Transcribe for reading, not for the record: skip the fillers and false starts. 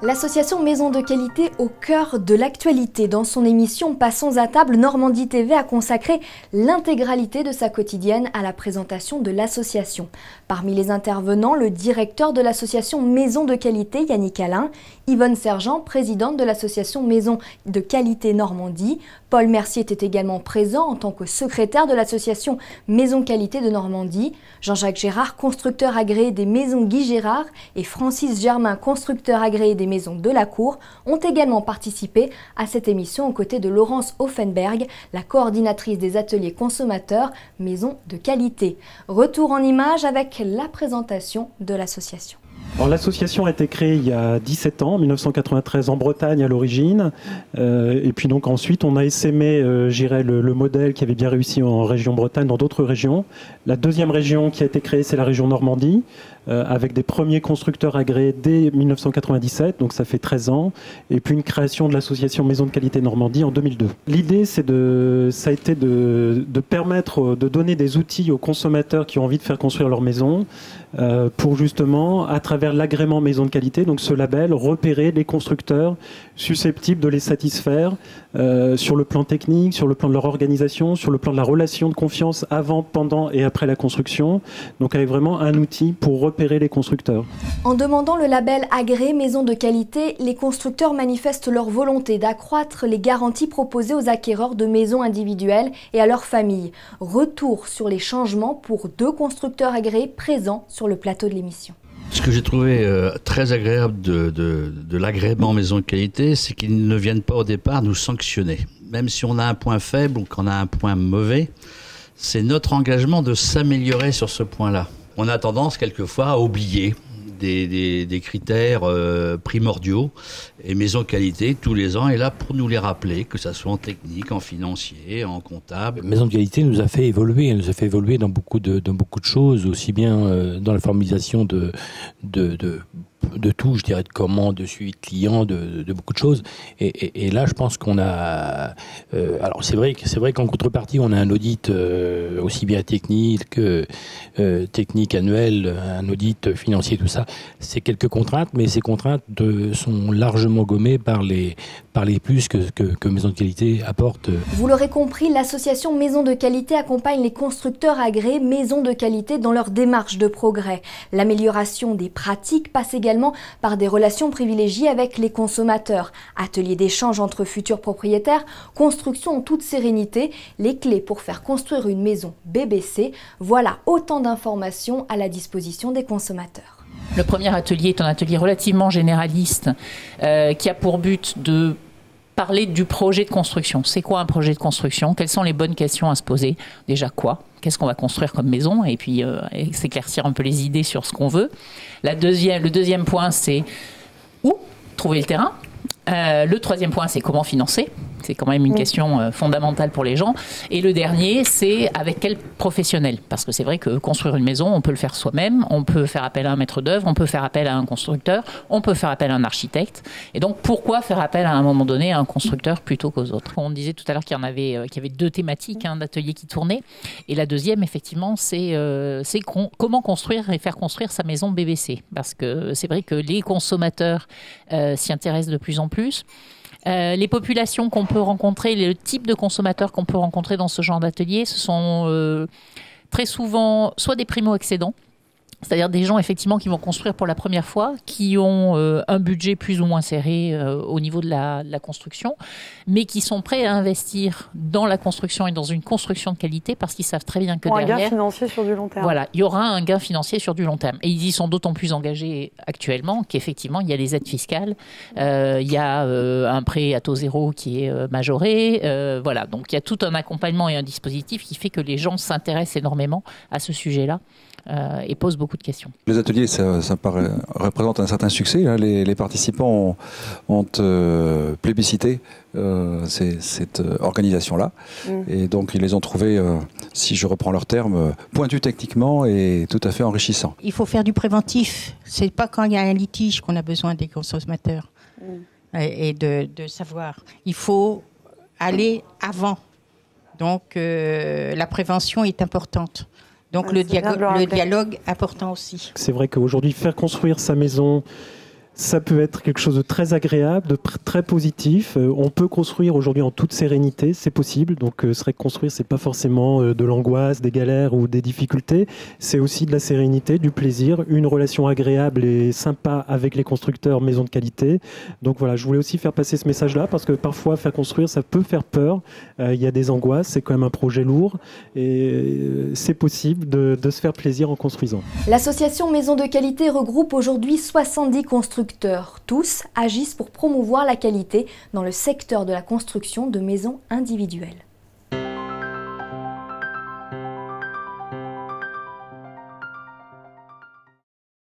L'association Maison de Qualité au cœur de l'actualité. Dans son émission Passons à table, Normandie TV a consacré l'intégralité de sa quotidienne à la présentation de l'association. Parmi les intervenants, le directeur de l'association Maison de Qualité, Yannick Alain, Yvonne Sergent, présidente de l'association Maison de Qualité Normandie. Paul Mercier était également présent en tant que secrétaire de l'association Maison Qualité de Normandie. Jean-Jacques Gérard, constructeur agréé des maisons Guy Gérard, et Francis Germain, constructeur agréé des maisons de la Cour, ont également participé à cette émission aux côtés de Laurence Offenberg, la coordinatrice des ateliers consommateurs Maison de Qualité. Retour en images avec la présentation de l'association. L'association a été créée il y a 17 ans, en 1993 en Bretagne à l'origine. Et puis donc ensuite on a essaimé le modèle qui avait bien réussi en région Bretagne dans d'autres régions. La deuxième région qui a été créée, c'est la région Normandie, avec des premiers constructeurs agréés dès 1997, donc ça fait 13 ans. Et puis une création de l'association Maison de Qualité Normandie en 2002. L'idée ça a été de permettre de donner des outils aux consommateurs qui ont envie de faire construire leur maison pour justement, à travers l'agrément Maison de Qualité, donc ce label, repérer les constructeurs susceptibles de les satisfaire sur le plan technique, sur le plan de leur organisation, sur le plan de la relation de confiance avant, pendant et après la construction. Donc avec vraiment un outil pour repérer les constructeurs. En demandant le label agréé Maison de Qualité, les constructeurs manifestent leur volonté d'accroître les garanties proposées aux acquéreurs de maisons individuelles et à leurs familles. Retour sur les changements pour 2 constructeurs agréés présents sur le plateau de l'émission. Ce que j'ai trouvé très agréable de l'agrément Maison de Qualité, c'est qu'ils ne viennent pas au départ nous sanctionner. Même si on a un point faible ou qu'on a un point mauvais, c'est notre engagement de s'améliorer sur ce point-là. On a tendance quelquefois à oublier des critères primordiaux, et Maison de Qualité tous les ans est là pour nous les rappeler, que ça soit en technique, en financier, en comptable. Maison de Qualité nous a fait évoluer, elle nous a fait évoluer dans beaucoup de choses, aussi bien dans la formalisation de tout, je dirais, de commandes, de suivi de clients, de beaucoup de choses. Et là, je pense qu'on a... alors, c'est vrai qu'en contrepartie, on a un audit aussi bien technique que technique annuel, un audit financier, tout ça. C'est quelques contraintes, mais ces contraintes sont largement gommées par les plus que Maison de Qualité apporte. Vous l'aurez compris, l'association Maison de Qualité accompagne les constructeurs agréés Maison de Qualité dans leur démarche de progrès. L'amélioration des pratiques passe également par des relations privilégiées avec les consommateurs. Ateliers d'échange entre futurs propriétaires, construction en toute sérénité, les clés pour faire construire une maison BBC. Voilà autant d'informations à la disposition des consommateurs. Le premier atelier est un atelier relativement généraliste qui a pour but de parler du projet de construction. C'est quoi un projet de construction? Quelles sont les bonnes questions à se poser? Déjà quoi? Qu'est-ce qu'on va construire comme maison? Et puis s'éclaircir un peu les idées sur ce qu'on veut. Le deuxième point, c'est où trouver le terrain. Le troisième point, c'est comment financer. C'est quand même une question fondamentale pour les gens. Et le dernier, c'est avec quel professionnel. Parce que c'est vrai que construire une maison, on peut le faire soi-même, on peut faire appel à un maître d'œuvre, on peut faire appel à un constructeur, on peut faire appel à un architecte. Et donc, pourquoi faire appel à un moment donné à un constructeur plutôt qu'aux autres? On disait tout à l'heure qu'il y avait 2 thématiques d'ateliers qui tournaient. Et la deuxième, effectivement, c'est comment construire et faire construire sa maison BBC. Parce que c'est vrai que les consommateurs s'y intéressent de plus en plus. Les populations qu'on peut rencontrer, le type de consommateurs qu'on peut rencontrer dans ce genre d'atelier, ce sont très souvent soit des primo-accédants, c'est-à-dire des gens effectivement qui vont construire pour la première fois, qui ont un budget plus ou moins serré au niveau de la construction, mais qui sont prêts à investir dans la construction et dans une construction de qualité parce qu'ils savent très bien que derrière... un gain financier sur du long terme. Voilà, il y aura un gain financier sur du long terme. Et ils y sont d'autant plus engagés actuellement qu'effectivement, il y a les aides fiscales, il y a un prêt à taux zéro qui est majoré, voilà. Donc il y a tout un accompagnement et un dispositif qui fait que les gens s'intéressent énormément à ce sujet-là. Et pose beaucoup de questions. Les ateliers, ça représente un certain succès. Hein. Les participants ont plébiscité cette organisation-là. Et donc, ils les ont trouvés, si je reprends leurs termes, pointus techniquement et tout à fait enrichissants. Il faut faire du préventif. C'est pas quand il y a un litige qu'on a besoin des consommateurs et de savoir. Il faut aller avant. Donc, la prévention est importante. Donc le dialogue important aussi. C'est vrai qu'aujourd'hui, faire construire sa maison Ça peut être quelque chose de très agréable, de très positif. On peut construire aujourd'hui en toute sérénité, c'est possible. Donc, c'est vrai que construire, c'est pas forcément de l'angoisse, des galères ou des difficultés. C'est aussi de la sérénité, du plaisir, une relation agréable et sympa avec les constructeurs maisons de qualité. Donc voilà, je voulais aussi faire passer ce message-là parce que parfois, faire construire, ça peut faire peur. Il y a des angoisses, c'est quand même un projet lourd et c'est possible de se faire plaisir en construisant. L'association Maisons de Qualité regroupe aujourd'hui 70 constructeurs. Tous agissent pour promouvoir la qualité dans le secteur de la construction de maisons individuelles.